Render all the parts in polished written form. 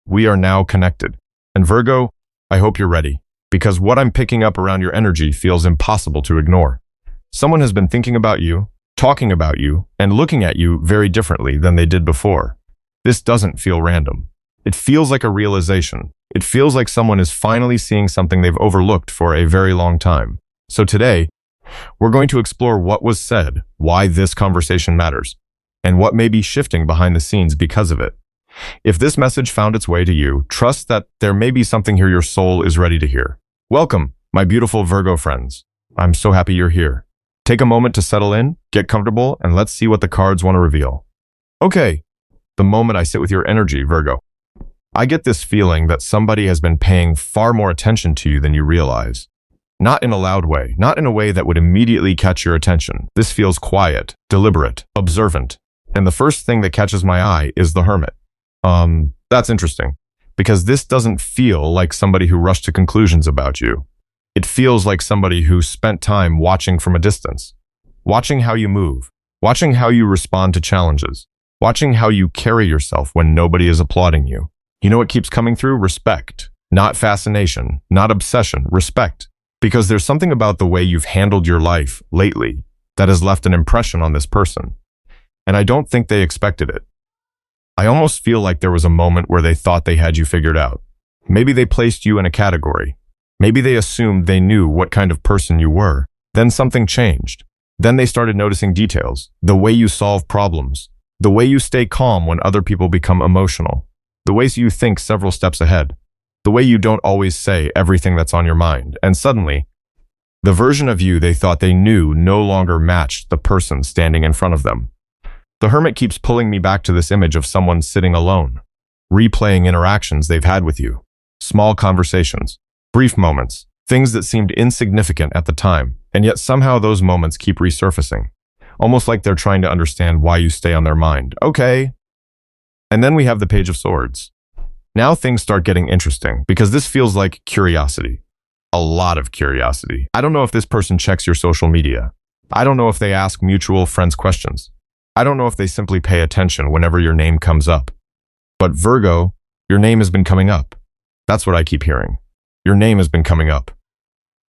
We are now connected. And Virgo, I hope you're ready, because what I'm picking up around your energy feels impossible to ignore. Someone has been thinking about you, talking about you, and looking at you very differently than they did before. This doesn't feel random. It feels like a realization. It feels like someone is finally seeing something they've overlooked for a very long time. So today, we're going to explore what was said, why this conversation matters, and what may be shifting behind the scenes because of it. If this message found its way to you, trust that there may be something here your soul is ready to hear. Welcome, my beautiful Virgo friends. I'm so happy you're here. Take a moment to settle in, get comfortable, and let's see what the cards want to reveal. Okay, the moment I sit with your energy, Virgo, I get this feeling that somebody has been paying far more attention to you than you realize. Not in a loud way, not in a way that would immediately catch your attention. This feels quiet, deliberate, observant. And the first thing that catches my eye is the Hermit. That's interesting, because this doesn't feel like somebody who rushed to conclusions about you. It feels like somebody who spent time watching from a distance, watching how you move, watching how you respond to challenges, watching how you carry yourself when nobody is applauding you. You know what keeps coming through? Respect. Not fascination, not obsession, respect. Because there's something about the way you've handled your life lately that has left an impression on this person. And I don't think they expected it. I almost feel like there was a moment where they thought they had you figured out. Maybe they placed you in a category. Maybe they assumed they knew what kind of person you were. Then something changed. Then they started noticing details, the way you solve problems, the way you stay calm when other people become emotional, the ways you think several steps ahead, the way you don't always say everything that's on your mind. And suddenly, the version of you they thought they knew no longer matched the person standing in front of them. The Hermit keeps pulling me back to this image of someone sitting alone, replaying interactions they've had with you, small conversations, brief moments, things that seemed insignificant at the time, and yet somehow those moments keep resurfacing, almost like they're trying to understand why you stay on their mind. Okay. And then we have the Page of Swords. Now things start getting interesting, because this feels like curiosity. A lot of curiosity. I don't know if this person checks your social media. I don't know if they ask mutual friends questions. I don't know if they simply pay attention whenever your name comes up. But Virgo, your name has been coming up. That's what I keep hearing. Your name has been coming up.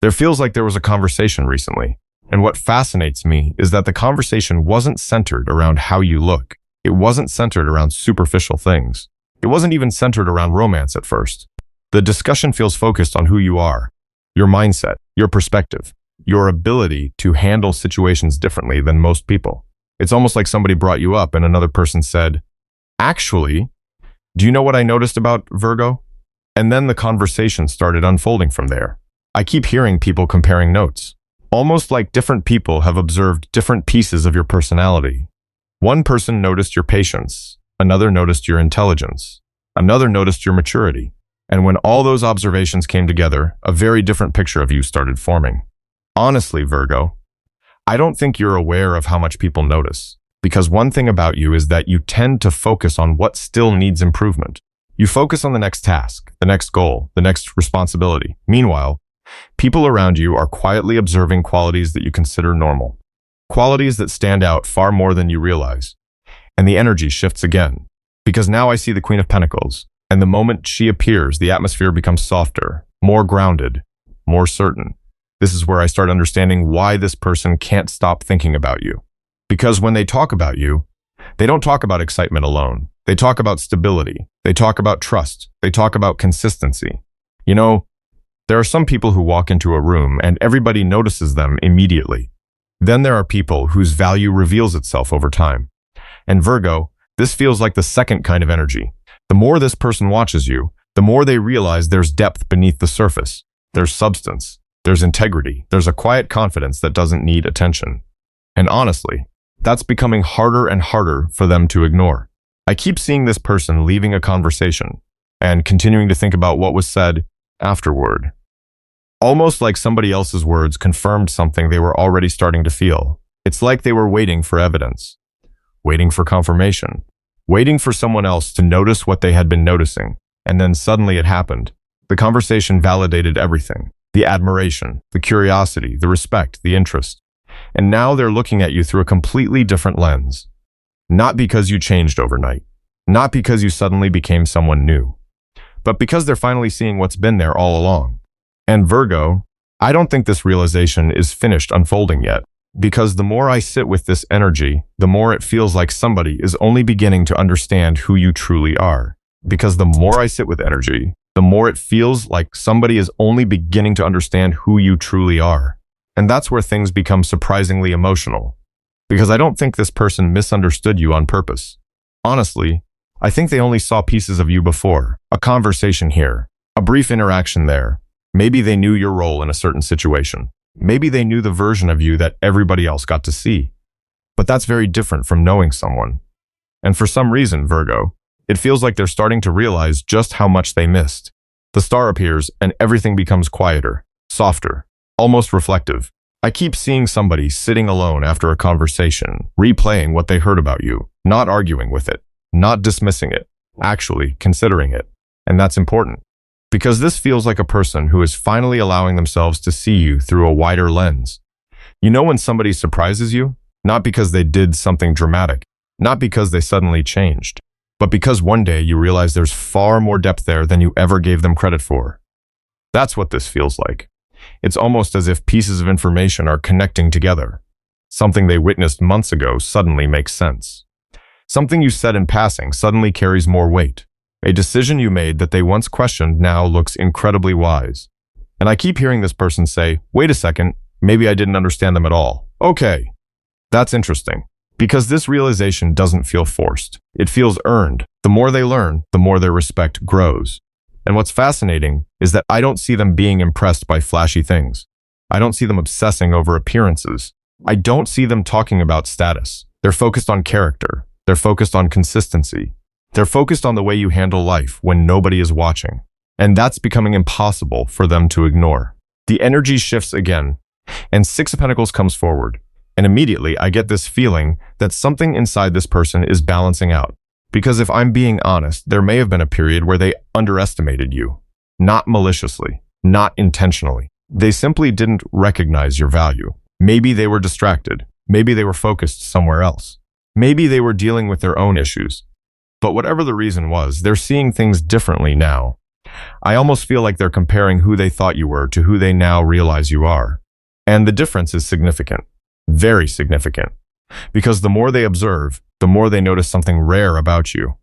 There feels like there was a conversation recently. And what fascinates me is that the conversation wasn't centered around how you look. It wasn't centered around superficial things. It wasn't even centered around romance at first. The discussion feels focused on who you are, your mindset, your perspective, your ability to handle situations differently than most people. It's almost like somebody brought you up and another person said, "Actually, do you know what I noticed about Virgo?" And then the conversation started unfolding from there. I keep hearing people comparing notes, almost like different people have observed different pieces of your personality. One person noticed your patience. Another noticed your intelligence. Another noticed your maturity. And when all those observations came together, a very different picture of you started forming. Honestly, Virgo, I don't think you're aware of how much people notice, because one thing about you is that you tend to focus on what still needs improvement. You focus on the next task, the next goal, the next responsibility. Meanwhile, people around you are quietly observing qualities that you consider normal, qualities that stand out far more than you realize. And the energy shifts again, because now I see the Queen of Pentacles, and the moment she appears, the atmosphere becomes softer, more grounded, more certain. This is where I start understanding why this person can't stop thinking about you. Because when they talk about you, they don't talk about excitement alone. They talk about stability. They talk about trust. They talk about consistency. You know, there are some people who walk into a room and everybody notices them immediately. Then there are people whose value reveals itself over time. And Virgo, this feels like the second kind of energy. The more this person watches you, the more they realize there's depth beneath the surface. There's substance. There's integrity. There's a quiet confidence that doesn't need attention. And honestly, that's becoming harder and harder for them to ignore. I keep seeing this person leaving a conversation and continuing to think about what was said afterward. Almost like somebody else's words confirmed something they were already starting to feel. It's like they were waiting for evidence, waiting for confirmation, waiting for someone else to notice what they had been noticing. And then suddenly it happened. The conversation validated everything. The admiration, the curiosity, the respect, the interest. And now they're looking at you through a completely different lens. Not because you changed overnight. Not because you suddenly became someone new. but because they're finally seeing what's been there all along. And Virgo, I don't think this realization is finished unfolding yet, because the more I sit with this energy, the more it feels like somebody is only beginning to understand who you truly are. Because the more I sit with energy, the more it feels like somebody is only beginning to understand who you truly are. And that's where things become surprisingly emotional. Because I don't think this person misunderstood you on purpose. Honestly, I think they only saw pieces of you before. A conversation here, a brief interaction there. Maybe they knew your role in a certain situation. Maybe they knew the version of you that everybody else got to see. But that's very different from knowing someone. And for some reason, Virgo, it feels like they're starting to realize just how much they missed. The star appears and everything becomes quieter, softer, almost reflective. I keep seeing somebody sitting alone after a conversation, replaying what they heard about you, not arguing with it, not dismissing it, actually considering it. And that's important. Because this feels like a person who is finally allowing themselves to see you through a wider lens. You know when somebody surprises you? Not because they did something dramatic, not because they suddenly changed, but because one day you realize there's far more depth there than you ever gave them credit for. That's what this feels like. It's almost as if pieces of information are connecting together. Something they witnessed months ago suddenly makes sense. Something you said in passing suddenly carries more weight. A decision you made that they once questioned now looks incredibly wise. And I keep hearing this person say, wait a second, maybe I didn't understand them at all. Okay, that's interesting. Because this realization doesn't feel forced. It feels earned. The more they learn, the more their respect grows. And what's fascinating is that I don't see them being impressed by flashy things. I don't see them obsessing over appearances. I don't see them talking about status. They're focused on character. They're focused on consistency. They're focused on the way you handle life when nobody is watching. And that's becoming impossible for them to ignore. The energy shifts again, and Six of Pentacles comes forward. And immediately I get this feeling that something inside this person is balancing out. Because if I'm being honest, there may have been a period where they underestimated you. Not maliciously, not intentionally. They simply didn't recognize your value. Maybe they were distracted. Maybe they were focused somewhere else. Maybe they were dealing with their own issues. But whatever the reason was, they're seeing things differently now. I almost feel like they're comparing who they thought you were to who they now realize you are. And the difference is significant. Very significant. Because the more they observe, the more they notice something rare about you.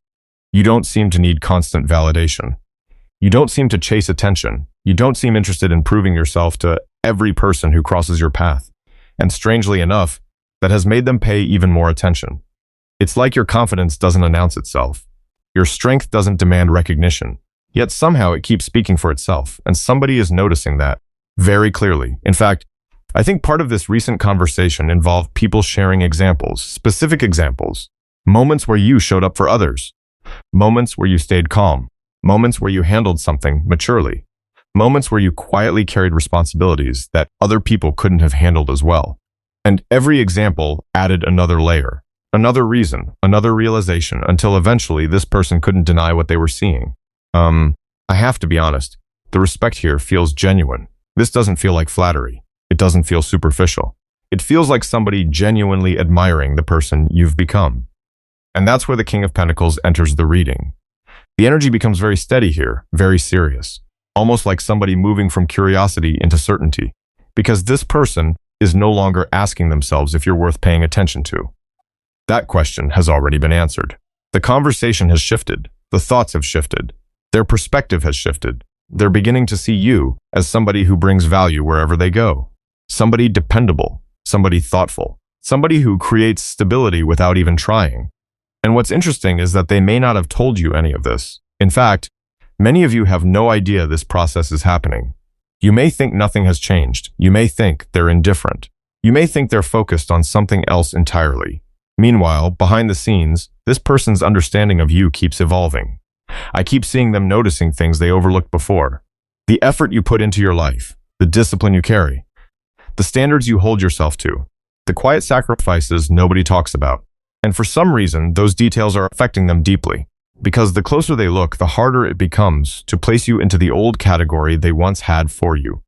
You don't seem to need constant validation. You don't seem to chase attention. You don't seem interested in proving yourself to every person who crosses your path. And strangely enough, that has made them pay even more attention. It's like your confidence doesn't announce itself. Your strength doesn't demand recognition. Yet somehow it keeps speaking for itself, and somebody is noticing that very clearly. In fact, I think part of this recent conversation involved people sharing examples, specific examples, moments where you showed up for others, moments where you stayed calm, moments where you handled something maturely, moments where you quietly carried responsibilities that other people couldn't have handled as well. And every example added another layer, another reason, another realization, until eventually this person couldn't deny what they were seeing. I have to be honest, the respect here feels genuine. This doesn't feel like flattery. It doesn't feel superficial. It feels like somebody genuinely admiring the person you've become. And that's where the King of Pentacles enters the reading. The energy becomes very steady here, very serious, almost like somebody moving from curiosity into certainty, because this person is no longer asking themselves if you're worth paying attention to. That question has already been answered. The conversation has shifted. The thoughts have shifted. Their perspective has shifted. They're beginning to see you as somebody who brings value wherever they go. Somebody dependable, somebody thoughtful, somebody who creates stability without even trying. And what's interesting is that they may not have told you any of this. In fact, many of you have no idea this process is happening. You may think nothing has changed. You may think they're indifferent. You may think they're focused on something else entirely. Meanwhile, behind the scenes, this person's understanding of you keeps evolving. I keep seeing them noticing things they overlooked before. The effort you put into your life, the discipline you carry, the standards you hold yourself to, the quiet sacrifices nobody talks about. And for some reason, those details are affecting them deeply. Because the closer they look, the harder it becomes to place you into the old category they once had for you.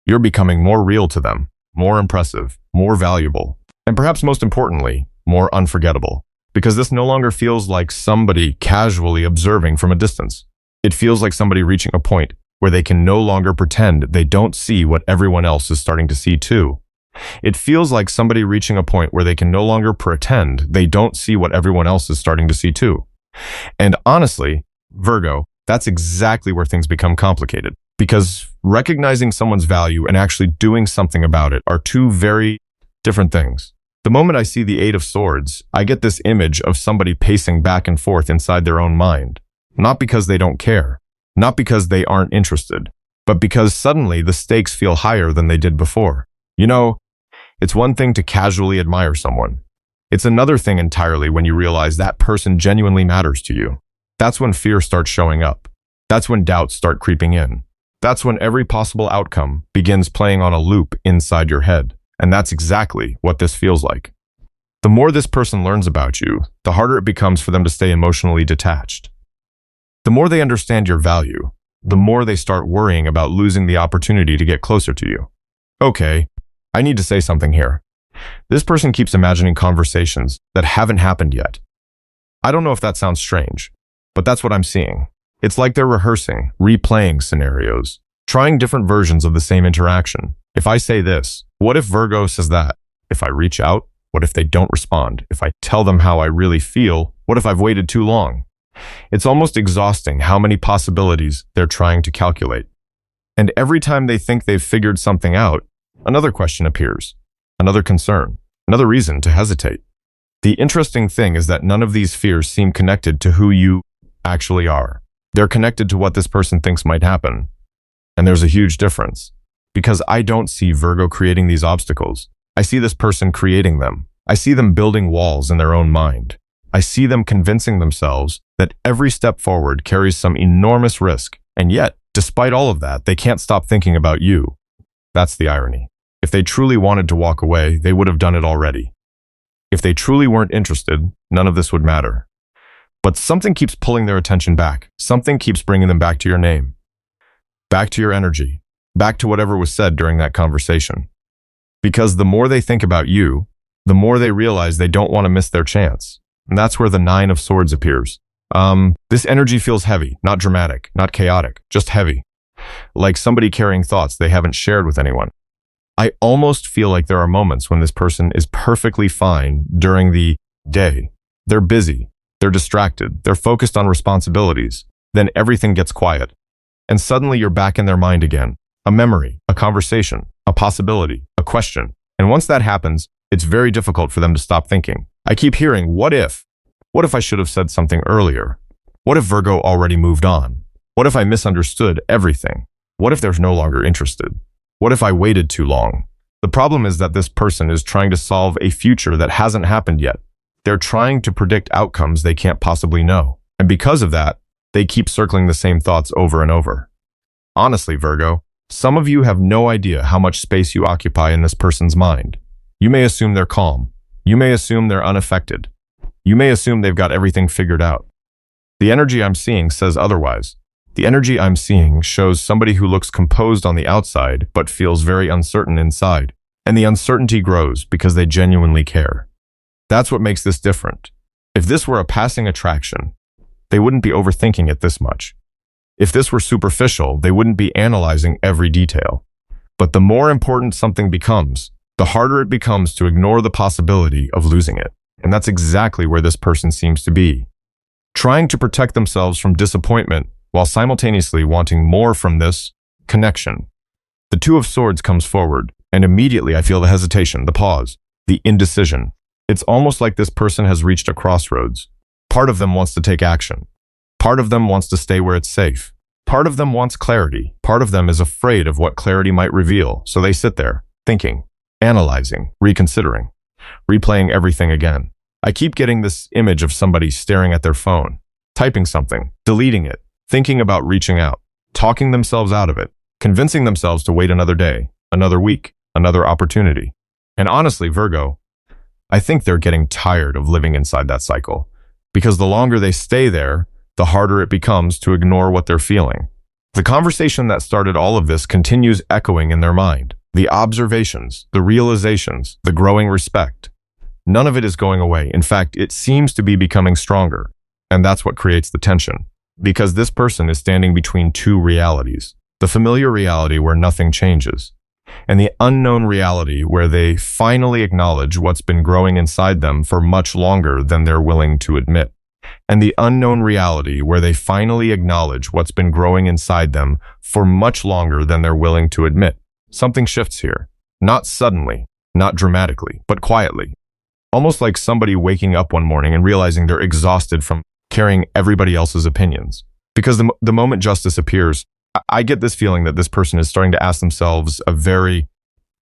You're becoming more real to them, more impressive, more valuable, and perhaps most importantly, more unforgettable. Because this no longer feels like somebody casually observing from a distance. It feels like somebody reaching a point where they can no longer pretend they don't see what everyone else is starting to see too. It feels like somebody reaching a point where they can no longer pretend they don't see what everyone else is starting to see too. And honestly, Virgo, that's exactly where things become complicated. Because recognizing someone's value and actually doing something about it are two very different things. The moment I see the Eight of Swords, I get this image of somebody pacing back and forth inside their own mind. Not because they don't care, not because they aren't interested, but because suddenly the stakes feel higher than they did before. You know, it's one thing to casually admire someone. It's another thing entirely when you realize that person genuinely matters to you. That's when fear starts showing up. That's when doubts start creeping in. That's when every possible outcome begins playing on a loop inside your head. And that's exactly what this feels like. The more this person learns about you, the harder it becomes for them to stay emotionally detached. The more they understand your value, the more they start worrying about losing the opportunity to get closer to you. Okay, I need to say something here. This person keeps imagining conversations that haven't happened yet. I don't know if that sounds strange, but that's what I'm seeing. It's like they're rehearsing, replaying scenarios, trying different versions of the same interaction. If I say this, what if Virgo says that? If I reach out, what if they don't respond? If I tell them how I really feel, what if I've waited too long? It's almost exhausting how many possibilities they're trying to calculate. And every time they think they've figured something out, another question appears, another concern, another reason to hesitate. The interesting thing is that none of these fears seem connected to who you actually are. They're connected to what this person thinks might happen. And there's a huge difference. Because I don't see Virgo creating these obstacles. I see this person creating them. I see them building walls in their own mind. I see them convincing themselves that every step forward carries some enormous risk. And yet, despite all of that, they can't stop thinking about you. That's the irony. If they truly wanted to walk away, they would have done it already. If they truly weren't interested, none of this would matter. But something keeps pulling their attention back. Something keeps bringing them back to your name. Back to your energy. Back to whatever was said during that conversation. Because the more they think about you, the more they realize they don't want to miss their chance. And that's where the Nine of Swords appears. This energy feels heavy, not dramatic, not chaotic, just heavy. Like somebody carrying thoughts they haven't shared with anyone. I almost feel like there are moments when this person is perfectly fine during the day. They're busy, they're distracted, they're focused on responsibilities. Then everything gets quiet. And suddenly you're back in their mind again. A memory, a conversation, a possibility, a question. And once that happens, it's very difficult for them to stop thinking. I keep hearing, what if? What if I should have said something earlier? What if Virgo already moved on? What if I misunderstood everything? What if they're no longer interested? What if I waited too long? The problem is that this person is trying to solve a future that hasn't happened yet. They're trying to predict outcomes they can't possibly know. And because of that, they keep circling the same thoughts over and over. Honestly, Virgo, some of you have no idea how much space you occupy in this person's mind. You may assume they're calm. You may assume they're unaffected. You may assume they've got everything figured out. The energy I'm seeing says otherwise. The energy I'm seeing shows somebody who looks composed on the outside but feels very uncertain inside. And the uncertainty grows because they genuinely care. That's what makes this different. If this were a passing attraction, they wouldn't be overthinking it this much. If this were superficial, they wouldn't be analyzing every detail. But the more important something becomes, the harder it becomes to ignore the possibility of losing it. And that's exactly where this person seems to be. Trying to protect themselves from disappointment while simultaneously wanting more from this connection. The Two of Swords comes forward, and immediately I feel the hesitation, the pause, the indecision. It's almost like this person has reached a crossroads. Part of them wants to take action. Part of them wants to stay where it's safe. Part of them wants clarity. Part of them is afraid of what clarity might reveal, so they sit there, thinking, analyzing, reconsidering, replaying everything again. I keep getting this image of somebody staring at their phone, typing something, deleting it, thinking about reaching out, talking themselves out of it, convincing themselves to wait another day, another week, another opportunity. And honestly, Virgo, I think they're getting tired of living inside that cycle, because the longer they stay there, the harder it becomes to ignore what they're feeling. The conversation that started all of this continues echoing in their mind. The observations, the realizations, the growing respect. None of it is going away. In fact, it seems to be becoming stronger. And that's what creates the tension. because this person is standing between two realities. The familiar reality where nothing changes, and the unknown reality where they finally acknowledge what's been growing inside them for much longer than they're willing to admit. And the unknown reality where they finally acknowledge what's been growing inside them for much longer than they're willing to admit. Something shifts here. Not suddenly, not dramatically, but quietly. Almost like somebody waking up one morning and realizing they're exhausted from carrying everybody else's opinions. Because the moment justice appears, I get this feeling that this person is starting to ask themselves a very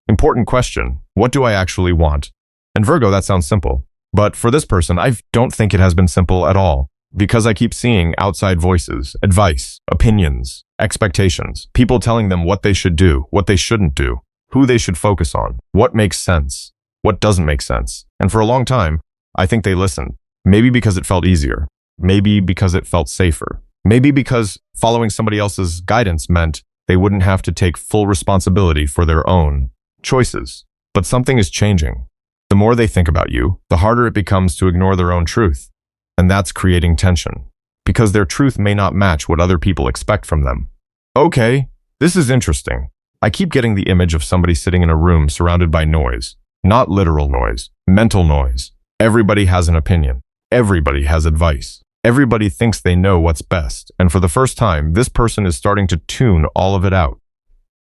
important question. What do I actually want? And Virgo, that sounds simple. But for this person, I don't think it has been simple at all. Because I keep seeing outside voices, advice, opinions, expectations, people telling them what they should do, what they shouldn't do, who they should focus on, what makes sense, what doesn't make sense. And for a long time, I think they listened. Maybe because it felt easier. Maybe because it felt safer. Maybe because following somebody else's guidance meant they wouldn't have to take full responsibility for their own choices. But something is changing. The more they think about you, the harder it becomes to ignore their own truth. And that's creating tension. Because their truth may not match what other people expect from them. Okay, this is interesting. I keep getting the image of somebody sitting in a room surrounded by noise. Not literal noise, mental noise. Everybody has an opinion. Everybody has advice. Everybody thinks they know what's best, and for the first time, this person is starting to tune all of it out.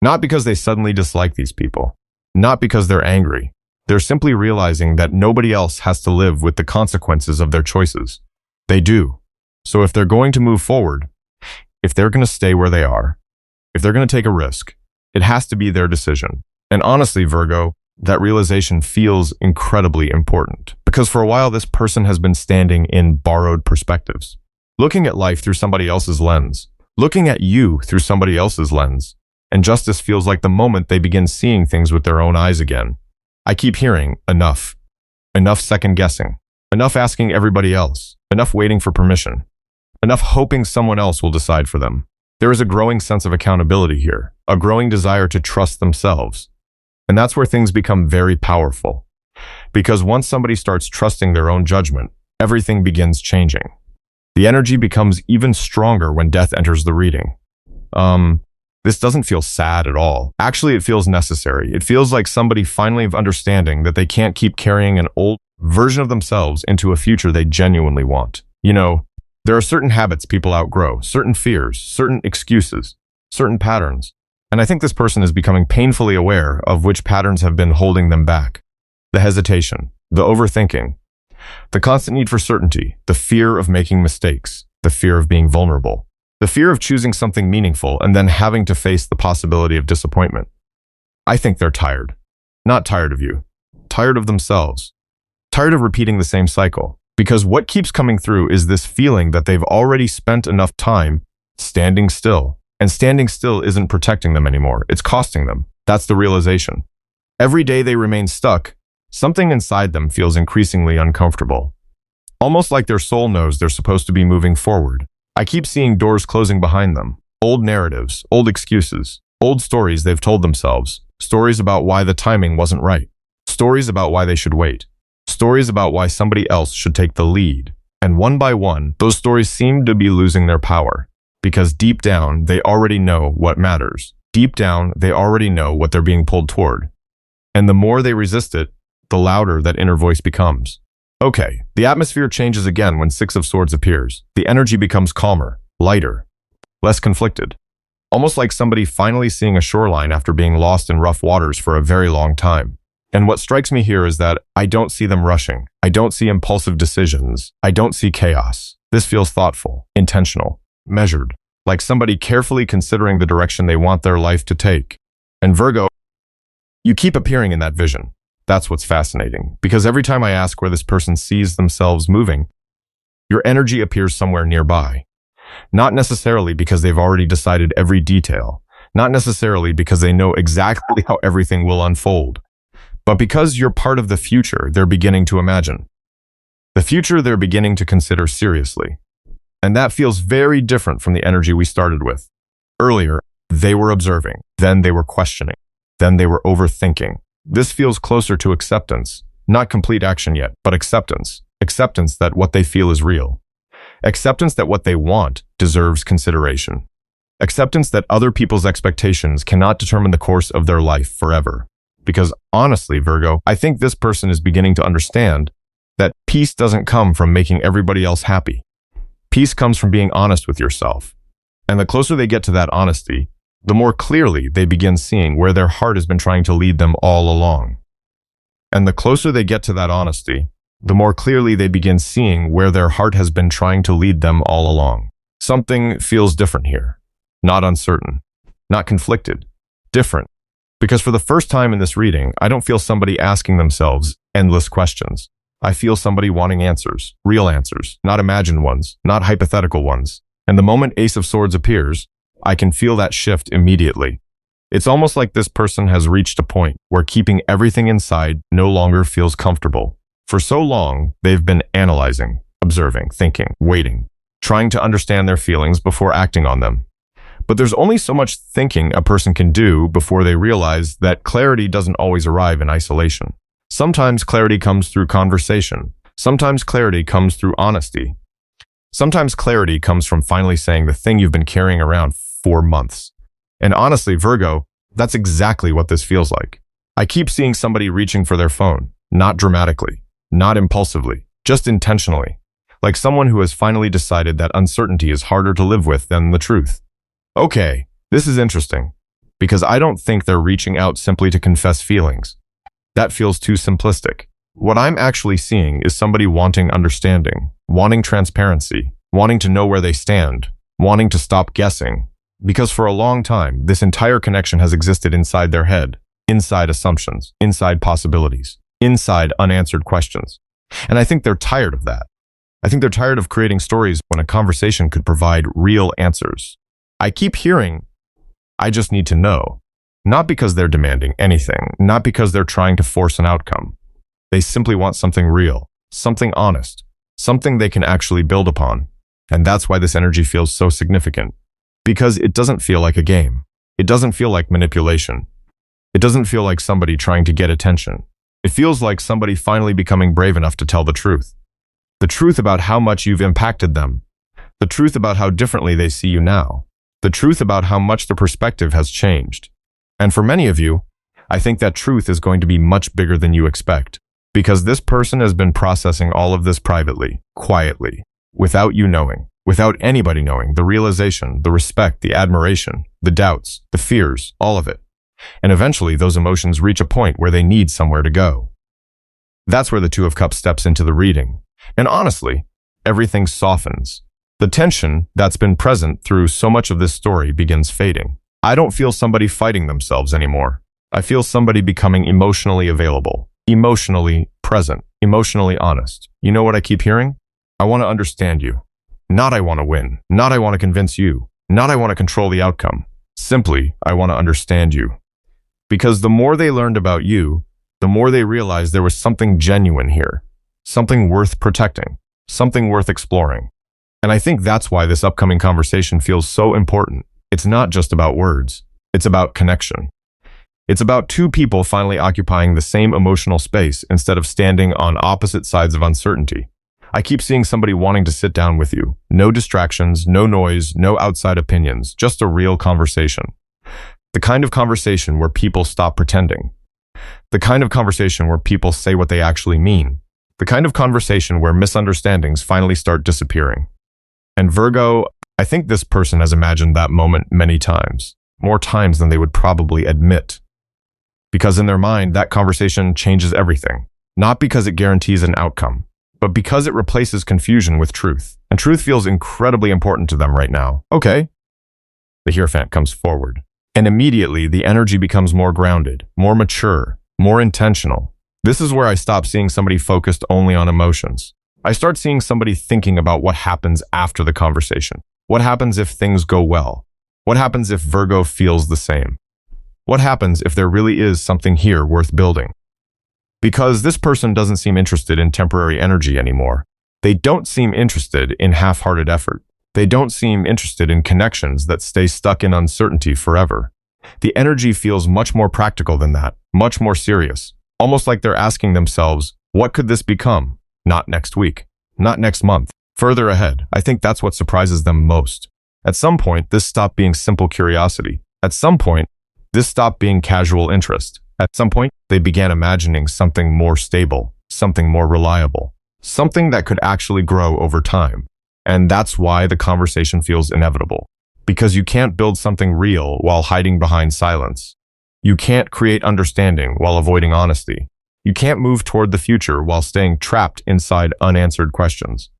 Not because they suddenly dislike these people. Not because they're angry. They're simply realizing that nobody else has to live with the consequences of their choices. They do. So if they're going to move forward, if they're going to stay where they are, if they're going to take a risk, it has to be their decision. And honestly, Virgo, that realization feels incredibly important. Because for a while, this person has been standing in borrowed perspectives. Looking at life through somebody else's lens. Looking at you through somebody else's lens. And justice feels like the moment they begin seeing things with their own eyes again. I keep hearing enough. Enough second guessing. Enough asking everybody else. Enough waiting for permission. Enough hoping someone else will decide for them. There is a growing sense of accountability here. A growing desire to trust themselves. And that's where things become very powerful. Because once somebody starts trusting their own judgment, everything begins changing. The energy becomes even stronger when death enters the reading. This doesn't feel sad at all. Actually, it feels necessary. It feels like somebody finally understanding that they can't keep carrying an old version of themselves into a future they genuinely want. You know, there are certain habits people outgrow, certain fears, certain excuses, certain patterns. And I think this person is becoming painfully aware of which patterns have been holding them back. The hesitation, the overthinking, the constant need for certainty, the fear of making mistakes, the fear of being vulnerable, the fear of choosing something meaningful and then having to face the possibility of disappointment. I think they're tired. Not tired of you. Tired of themselves. Tired of repeating the same cycle. Because what keeps coming through is this feeling that they've already spent enough time standing still. And standing still isn't protecting them anymore. It's costing them. That's the realization. Every day they remain stuck, something inside them feels increasingly uncomfortable. Almost like their soul knows they're supposed to be moving forward. I keep seeing doors closing behind them. Old narratives, old excuses, old stories they've told themselves. Stories about why the timing wasn't right. Stories about why they should wait. Stories about why somebody else should take the lead. And one by one, those stories seem to be losing their power. Because deep down, they already know what matters. Deep down, they already know what they're being pulled toward. And the more they resist it, the louder that inner voice becomes. Okay, the atmosphere changes again when Six of Swords appears. The energy becomes calmer, lighter, less conflicted. Almost like somebody finally seeing a shoreline after being lost in rough waters for a very long time. And what strikes me here is that I don't see them rushing. I don't see impulsive decisions. I don't see chaos. This feels thoughtful, intentional. Measured, like somebody carefully considering the direction they want their life to take. And Virgo, you keep appearing in that vision. That's what's fascinating, because every time I ask where this person sees themselves moving, your energy appears somewhere nearby. Not necessarily because they've already decided every detail, not necessarily because they know exactly how everything will unfold, but because you're part of the future they're beginning to imagine. The future they're beginning to consider seriously. And that feels very different from the energy we started with. Earlier, they were observing, then they were questioning, then they were overthinking. This feels closer to acceptance, not complete action yet, but acceptance. Acceptance that what they feel is real. Acceptance that what they want deserves consideration. Acceptance that other people's expectations cannot determine the course of their life forever. Because honestly, Virgo, I think this person is beginning to understand that peace doesn't come from making everybody else happy. Peace comes from being honest with yourself. And the closer they get to that honesty, the more clearly they begin seeing where their heart has been trying to lead them all along. And the closer they get to that honesty, the more clearly they begin seeing where their heart has been trying to lead them all along. Something feels different here. Not uncertain, not conflicted, different. Because for the first time in this reading, I don't feel somebody asking themselves endless questions. I feel somebody wanting answers, real answers, not imagined ones, not hypothetical ones. And the moment Ace of Swords appears, I can feel that shift immediately. It's almost like this person has reached a point where keeping everything inside no longer feels comfortable. For so long, they've been analyzing, observing, thinking, waiting, trying to understand their feelings before acting on them. But there's only so much thinking a person can do before they realize that clarity doesn't always arrive in isolation. Sometimes clarity comes through conversation. Sometimes clarity comes through honesty. Sometimes clarity comes from finally saying the thing you've been carrying around for months. And honestly, Virgo, that's exactly what this feels like. I keep seeing somebody reaching for their phone, not dramatically, not impulsively, just intentionally, like someone who has finally decided that uncertainty is harder to live with than the truth. Okay, this is interesting, because I don't think they're reaching out simply to confess feelings. That feels too simplistic. What I'm actually seeing is somebody wanting understanding, wanting transparency, wanting to know where they stand, wanting to stop guessing. Because for a long time, this entire connection has existed inside their head, inside assumptions, inside possibilities, inside unanswered questions. And I think they're tired of that. I think they're tired of creating stories when a conversation could provide real answers. I keep hearing, I just need to know. Not because they're demanding anything, not because they're trying to force an outcome. They simply want something real, something honest, something they can actually build upon. And that's why this energy feels so significant. Because it doesn't feel like a game. It doesn't feel like manipulation. It doesn't feel like somebody trying to get attention. It feels like somebody finally becoming brave enough to tell the truth. The truth about how much you've impacted them. The truth about how differently they see you now. The truth about how much the perspective has changed. And for many of you, I think that truth is going to be much bigger than you expect. Because this person has been processing all of this privately, quietly, without you knowing, without anybody knowing, the realization, the respect, the admiration, the doubts, the fears, all of it. And eventually those emotions reach a point where they need somewhere to go. That's where the Two of Cups steps into the reading. And honestly, everything softens. The tension that's been present through so much of this story begins fading. I don't feel somebody fighting themselves anymore. I feel somebody becoming emotionally available, emotionally present, emotionally honest. You know what I keep hearing? I want to understand you. Not I want to win. Not I want to convince you. Not I want to control the outcome. Simply, I want to understand you. Because the more they learned about you, the more they realized there was something genuine here, something worth protecting, something worth exploring. And I think that's why this upcoming conversation feels so important. It's not just about words. It's about connection. It's about two people finally occupying the same emotional space instead of standing on opposite sides of uncertainty. I keep seeing somebody wanting to sit down with you. No distractions, no noise, no outside opinions, just a real conversation. The kind of conversation where people stop pretending. The kind of conversation where people say what they actually mean. The kind of conversation where misunderstandings finally start disappearing. And Virgo, I think this person has imagined that moment many times, more times than they would probably admit. Because in their mind, that conversation changes everything. Not because it guarantees an outcome, but because it replaces confusion with truth. And truth feels incredibly important to them right now. Okay. The Hierophant comes forward. And immediately, the energy becomes more grounded, more mature, more intentional. This is where I stop seeing somebody focused only on emotions. I start seeing somebody thinking about what happens after the conversation. What happens if things go well? What happens if Virgo feels the same? What happens if there really is something here worth building? Because this person doesn't seem interested in temporary energy anymore. They don't seem interested in half-hearted effort. They don't seem interested in connections that stay stuck in uncertainty forever. The energy feels much more practical than that, much more serious. Almost like they're asking themselves, what could this become? Not next week, not next month, Further ahead, I think that's what surprises them most. At some point, this stopped being simple curiosity. At some point, this stopped being casual interest. At some point, they began imagining something more stable, something more reliable, something that could actually grow over time. And that's why the conversation feels inevitable. Because you can't build something real while hiding behind silence. You can't create understanding while avoiding honesty. You can't move toward the future while staying trapped inside unanswered questions.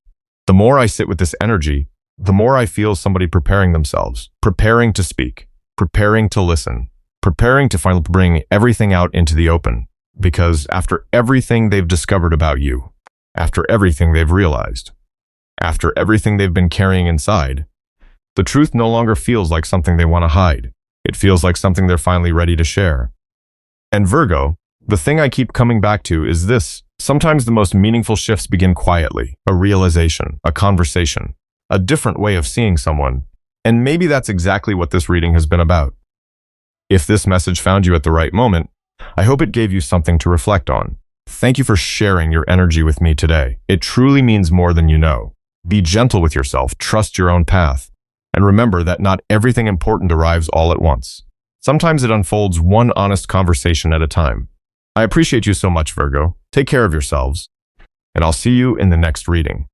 The more I sit with this energy, the more I feel somebody preparing themselves, preparing to speak, preparing to listen, preparing to finally bring everything out into the open. Because after everything they've discovered about you, after everything they've realized, after everything they've been carrying inside, the truth no longer feels like something they want to hide. It feels like something they're finally ready to share. And Virgo, the thing I keep coming back to is this. Sometimes the most meaningful shifts begin quietly, a realization, a conversation, a different way of seeing someone. And maybe that's exactly what this reading has been about. If this message found you at the right moment, I hope it gave you something to reflect on. Thank you for sharing your energy with me today. It truly means more than you know. Be gentle with yourself, trust your own path, and remember that not everything important arrives all at once. Sometimes it unfolds one honest conversation at a time. I appreciate you so much, Virgo. Take care of yourselves, and I'll see you in the next reading.